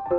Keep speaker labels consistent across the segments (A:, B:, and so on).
A: (5월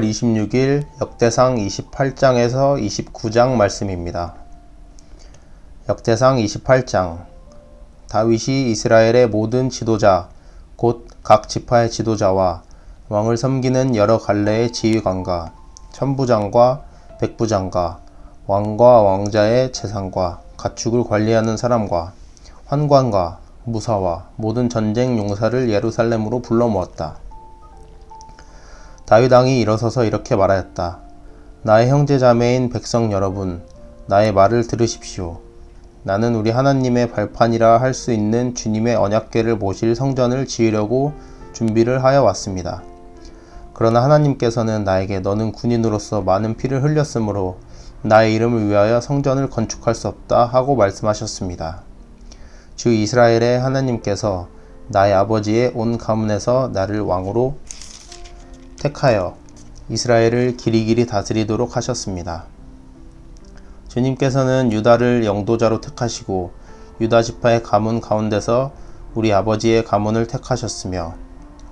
A: 26일) 역대상 28장에서 29장 말씀입니다. 역대상 28장. 다윗이 이스라엘의 모든 지도자 곧 각 지파의 지도자와 왕을 섬기는 여러 갈래의 지휘관과 천부장과 백부장과 왕과 왕자의 재산과 가축을 관리하는 사람과 환관과 무사와 모든 전쟁 용사를 예루살렘으로 불러 모았다. 다윗 왕이 일어서서 이렇게 말하였다. 나의 형제 자매인 백성 여러분, 나의 말을 들으십시오. 나는 우리 하나님의 발판이라 할 수 있는 주님의 언약궤를 모실 성전을 지으려고 준비를 하여 왔습니다. 그러나 하나님께서는 나에게 너는 군인으로서 많은 피를 흘렸으므로 나의 이름을 위하여 성전을 건축할 수 없다 하고 말씀하셨습니다. 주 이스라엘의 하나님께서 나의 아버지의 온 가문에서 나를 왕으로 택하여 이스라엘을 길이길이 다스리도록 하셨습니다. 주님께서는 유다를 영도자로 택하시고 유다 지파의 가문 가운데서 우리 아버지의 가문을 택하셨으며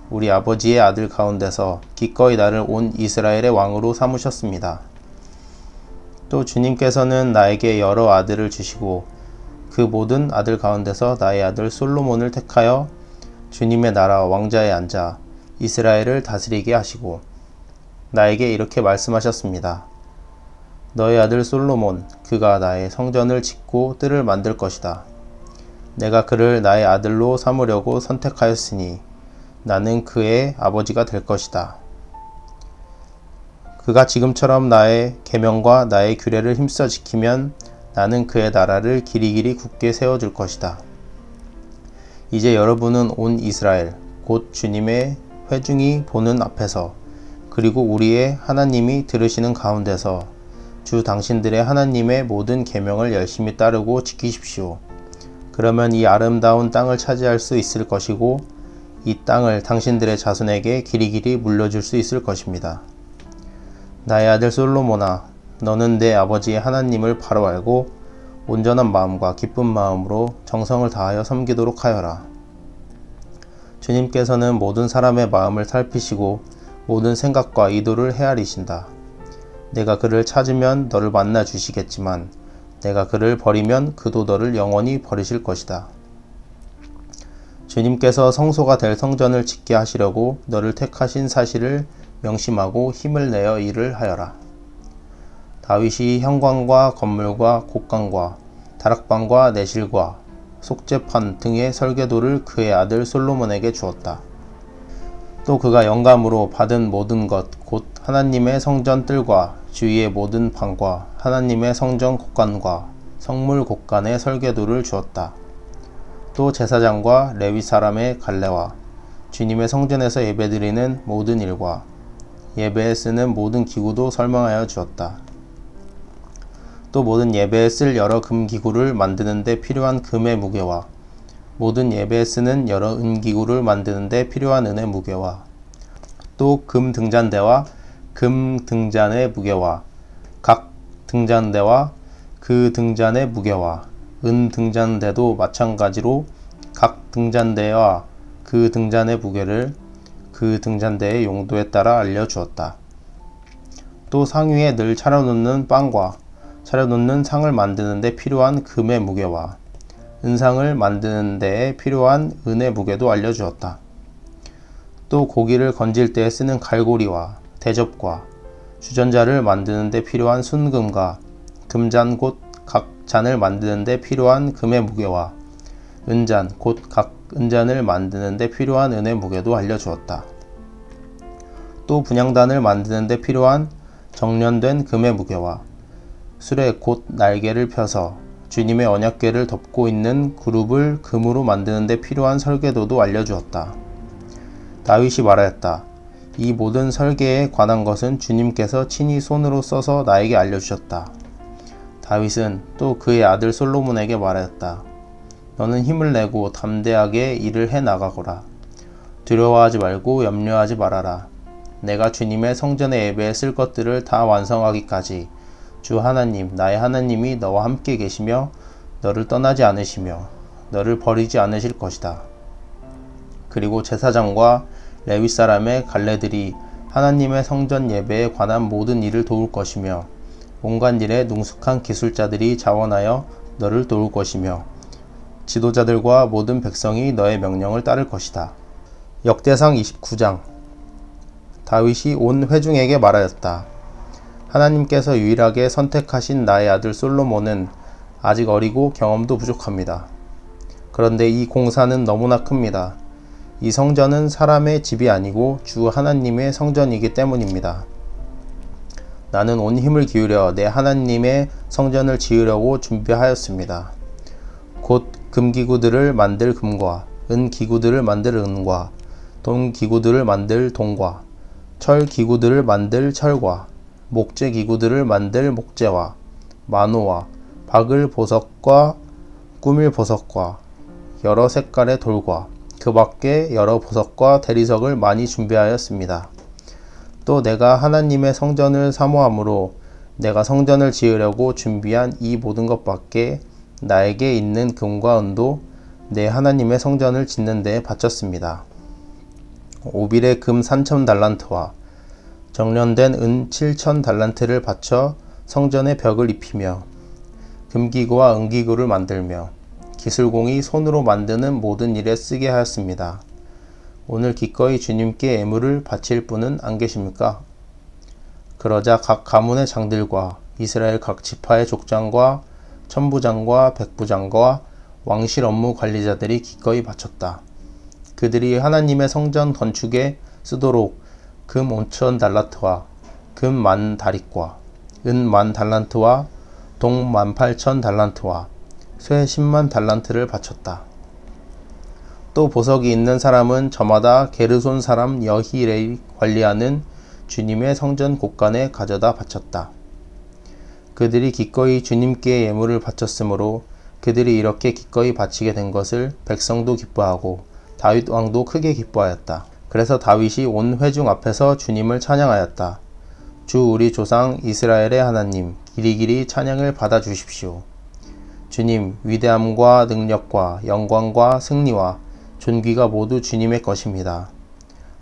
A: 우리 아버지의 아들 가운데서 기꺼이 나를 온 이스라엘의 왕으로 삼으셨습니다. 또 주님께서는 나에게 여러 아들을 주시고 그 모든 아들 가운데서 나의 아들 솔로몬을 택하여 주님의 나라 왕자에 앉아 이스라엘을 다스리게 하시고 나에게 이렇게 말씀하셨습니다. 너의 아들 솔로몬, 그가 나의 성전을 짓고 뜰을 만들 것이다. 내가 그를 나의 아들로 삼으려고 선택하였으니 나는 그의 아버지가 될 것이다. 그가 지금처럼 나의 계명과 나의 규례를 힘써 지키면 나는 그의 나라를 길이길이 굳게 세워줄 것이다. 이제 여러분은 온 이스라엘, 곧 주님의 회중이 보는 앞에서 그리고 우리의 하나님이 들으시는 가운데서 주 당신들의 하나님의 모든 계명을 열심히 따르고 지키십시오. 그러면 이 아름다운 땅을 차지할 수 있을 것이고 이 땅을 당신들의 자손에게 길이길이 물려줄 수 있을 것입니다. 나의 아들 솔로몬아, 너는 내 아버지의 하나님을 바로 알고 온전한 마음과 기쁜 마음으로 정성을 다하여 섬기도록 하여라. 주님께서는 모든 사람의 마음을 살피시고 모든 생각과 의도를 헤아리신다. 내가 그를 찾으면 너를 만나 주시겠지만 내가 그를 버리면 그도 너를 영원히 버리실 것이다. 주님께서 성소가 될 성전을 짓게 하시려고 너를 택하신 사실을 명심하고 힘을 내어 일을 하여라. 다윗이 현관과 건물과 곳간과 다락방과 내실과 속죄판 등의 설계도를 그의 아들 솔로몬에게 주었다. 또 그가 영감으로 받은 모든 것, 곧 하나님의 성전 뜰과 주위의 모든 방과 하나님의 성전 곳간과 성물 곳간의 설계도를 주었다. 또 제사장과 레위 사람의 갈례와 주님의 성전에서 예배드리는 모든 일과 예배에 쓰는 모든 기구도 설명하여 주었다. 또 모든 예배에 쓸 여러 금기구를 만드는 데 필요한 금의 무게와 모든 예배에 쓰는 여러 은기구를 만드는 데 필요한 은의 무게와 또 금 등잔대와 금 등잔의 무게와 각 등잔대와 그 등잔의 무게와 은 등잔대도 마찬가지로 각 등잔대와 그 등잔의 무게를 그 등잔대의 용도에 따라 알려주었다. 또 상 위에 늘 차려놓는 빵과 차려놓는 상을 만드는 데 필요한 금의 무게와 은상을 만드는 데에 필요한 은의 무게도 알려주었다. 또 고기를 건질 때 쓰는 갈고리와 대접과 주전자를 만드는 데 필요한 순금과 금잔 곧 각 잔을 만드는 데 필요한 금의 무게와 은잔 곧 각 은잔을 만드는 데 필요한 은의 무게도 알려주었다. 또 분향단을 만드는 데 필요한 정련된 금의 무게와 수레 곧 날개를 펴서 주님의 언약궤를 덮고 있는 그룹을 금으로 만드는 데 필요한 설계도도 알려주었다. 다윗이 말하였다. 이 모든 설계에 관한 것은 주님께서 친히 손으로 써서 나에게 알려주셨다. 다윗은 또 그의 아들 솔로몬에게 말하였다. 너는 힘을 내고 담대하게 일을 해 나가거라. 두려워하지 말고 염려하지 말아라. 내가 주님의 성전의 예배에 쓸 것들을 다 완성하기까지 주 하나님 나의 하나님이 너와 함께 계시며 너를 떠나지 않으시며 너를 버리지 않으실 것이다. 그리고 제사장과 레위 사람의 갈레들이 하나님의 성전 예배에 관한 모든 일을 도울 것이며 온갖 일에 능숙한 기술자들이 자원하여 너를 도울 것이며 지도자들과 모든 백성이 너의 명령을 따를 것이다. 역대상 29장. 다윗이 온 회중에게 말하였다. 하나님께서 유일하게 선택하신 나의 아들 솔로몬은 아직 어리고 경험도 부족합니다. 그런데 이 공사는 너무나 큽니다. 이 성전은 사람의 집이 아니고 주 하나님의 성전이기 때문입니다. 나는 온 힘을 기울여 내 하나님의 성전을 지으려고 준비하였습니다. 곧 금기구들을 만들 금과 은기구들을 만들 은과 동기구들을 만들 동과 철기구들을 만들 철과 목재기구들을 만들 목재와 만호와 박을 보석과 꾸밀 보석과 여러 색깔의 돌과 그 밖에 여러 보석과 대리석을 많이 준비하였습니다. 또 내가 하나님의 성전을 사모함으로 내가 성전을 지으려고 준비한 이 모든 것 밖에 나에게 있는 금과 은도 내 하나님의 성전을 짓는 데에 바쳤습니다. 오빌의 금 3,000달란트와 정련된 은 7,000달란트를 바쳐 성전의 벽을 입히며 금기구와 은기구를 만들며 기술공이 손으로 만드는 모든 일에 쓰게 하였습니다. 오늘 기꺼이 주님께 예물을 바칠 분은 안 계십니까? 그러자 각 가문의 장들과 이스라엘 각 지파의 족장과 천부장과 백부장과 왕실 업무 관리자들이 기꺼이 바쳤다. 그들이 하나님의 성전 건축에 쓰도록 금 5,000달란트와 금 10,000다릿과 은 10,000달란트와 동 18,000달란트와 쇠 100,000달란트를 바쳤다. 또 보석이 있는 사람은 저마다 게르손 사람 여히레이 관리하는 주님의 성전 곳간에 가져다 바쳤다. 그들이 기꺼이 주님께 예물을 바쳤으므로 그들이 이렇게 기꺼이 바치게 된 것을 백성도 기뻐하고 다윗 왕도 크게 기뻐하였다. 그래서 다윗이 온 회중 앞에서 주님을 찬양하였다. 주 우리 조상 이스라엘의 하나님 길이길이 찬양을 받아 주십시오. 주님 위대함과 능력과 영광과 승리와 존귀가 모두 주님의 것입니다.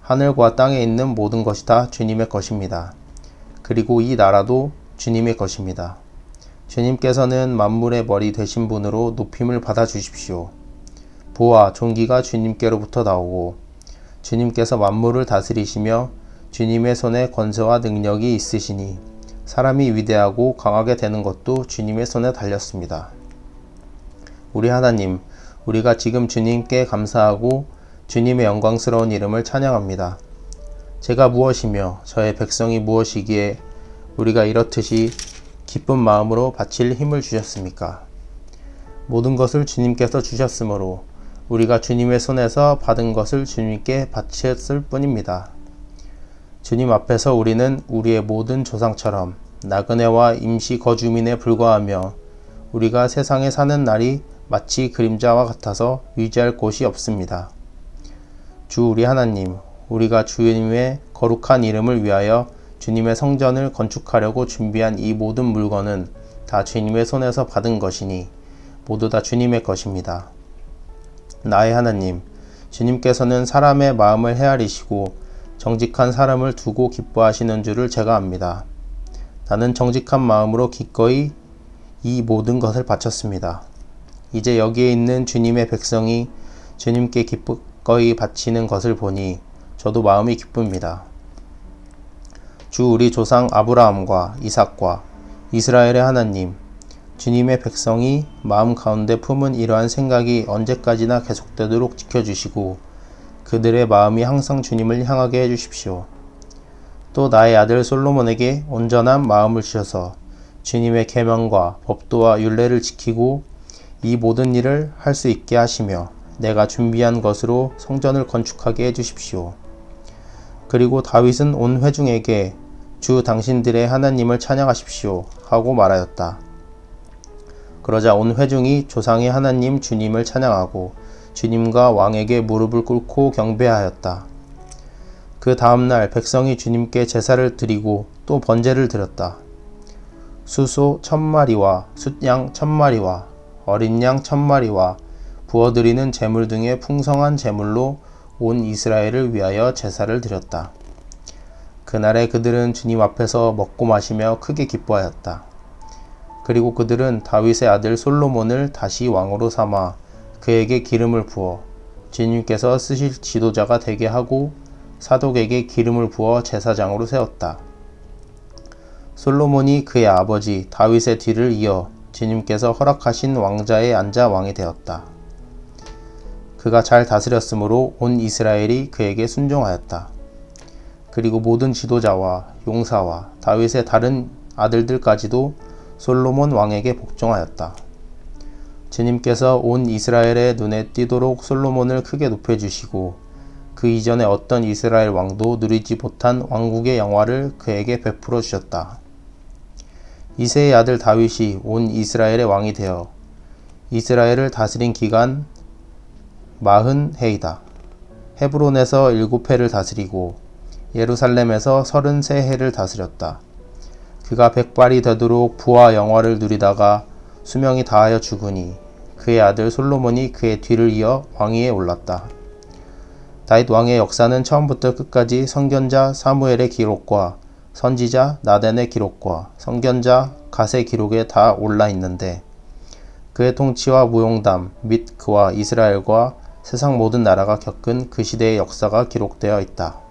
A: 하늘과 땅에 있는 모든 것이 다 주님의 것입니다. 그리고 이 나라도 주님의 것입니다. 주님께서는 만물의 머리 되신 분으로 높임을 받아 주십시오. 보아 존귀가 주님께로부터 나오고 주님께서 만물을 다스리시며 주님의 손에 권세와 능력이 있으시니 사람이 위대하고 강하게 되는 것도 주님의 손에 달렸습니다. 우리 하나님, 우리가 지금 주님께 감사하고 주님의 영광스러운 이름을 찬양합니다. 제가 무엇이며 저의 백성이 무엇이기에 우리가 이렇듯이 기쁜 마음으로 바칠 힘을 주셨습니까? 모든 것을 주님께서 주셨으므로 우리가 주님의 손에서 받은 것을 주님께 바쳤을 뿐입니다. 주님 앞에서 우리는 우리의 모든 조상처럼 나그네와 임시 거주민에 불과하며 우리가 세상에 사는 날이 마치 그림자와 같아서 의지할 곳이 없습니다. 주 우리 하나님, 우리가 주님의 거룩한 이름을 위하여 주님의 성전을 건축하려고 준비한 이 모든 물건은 다 주님의 손에서 받은 것이니 모두 다 주님의 것입니다. 나의 하나님, 주님께서는 사람의 마음을 헤아리시고 정직한 사람을 두고 기뻐하시는 줄을 제가 압니다. 나는 정직한 마음으로 기꺼이 이 모든 것을 바쳤습니다. 이제 여기에 있는 주님의 백성이 주님께 기꺼이 바치는 것을 보니 저도 마음이 기쁩니다. 주 우리 조상 아브라함과 이삭과 이스라엘의 하나님, 주님의 백성이 마음 가운데 품은 이러한 생각이 언제까지나 계속되도록 지켜주시고 그들의 마음이 항상 주님을 향하게 해주십시오. 또 나의 아들 솔로몬에게 온전한 마음을 주셔서 주님의 계명과 법도와 율례를 지키고 이 모든 일을 할 수 있게 하시며 내가 준비한 것으로 성전을 건축하게 해주십시오. 그리고 다윗은 온 회중에게 주 당신들의 하나님을 찬양하십시오 하고 말하였다. 그러자 온 회중이 조상의 하나님 주님을 찬양하고 주님과 왕에게 무릎을 꿇고 경배하였다. 그 다음날 백성이 주님께 제사를 드리고 또 번제를 드렸다. 수소 1000마리와 숫양 1000마리와 어린 양 1000마리와 부어드리는 제물 등의 풍성한 제물로 온 이스라엘을 위하여 제사를 드렸다. 그날에 그들은 주님 앞에서 먹고 마시며 크게 기뻐하였다. 그리고 그들은 다윗의 아들 솔로몬을 다시 왕으로 삼아 그에게 기름을 부어 주님께서 쓰실 지도자가 되게 하고 사독에게 기름을 부어 제사장으로 세웠다. 솔로몬이 그의 아버지 다윗의 뒤를 이어 주님께서 허락하신 왕자에 앉아 왕이 되었다. 그가 잘 다스렸으므로 온 이스라엘이 그에게 순종하였다. 그리고 모든 지도자와 용사와 다윗의 다른 아들들까지도 솔로몬 왕에게 복종하였다. 주님께서 온 이스라엘의 눈에 띄도록 솔로몬을 크게 높여주시고 그 이전에 어떤 이스라엘 왕도 누리지 못한 왕국의 영화를 그에게 베풀어 주셨다. 이새의 아들 다윗이 온 이스라엘의 왕이 되어 이스라엘을 다스린 기간 40해이다. 헤브론에서 7해를 다스리고 예루살렘에서 33해를 다스렸다. 그가 백발이 되도록 부와 영화를 누리다가 수명이 다하여 죽으니 그의 아들 솔로몬이 그의 뒤를 이어 왕위에 올랐다. 다윗 왕의 역사는 처음부터 끝까지 선견자 사무엘의 기록과 선지자 나단의 기록과 선견자 갓의 기록에 다 올라 있는데 그의 통치와 무용담 및 그와 이스라엘과 세상 모든 나라가 겪은 그 시대의 역사가 기록되어 있다.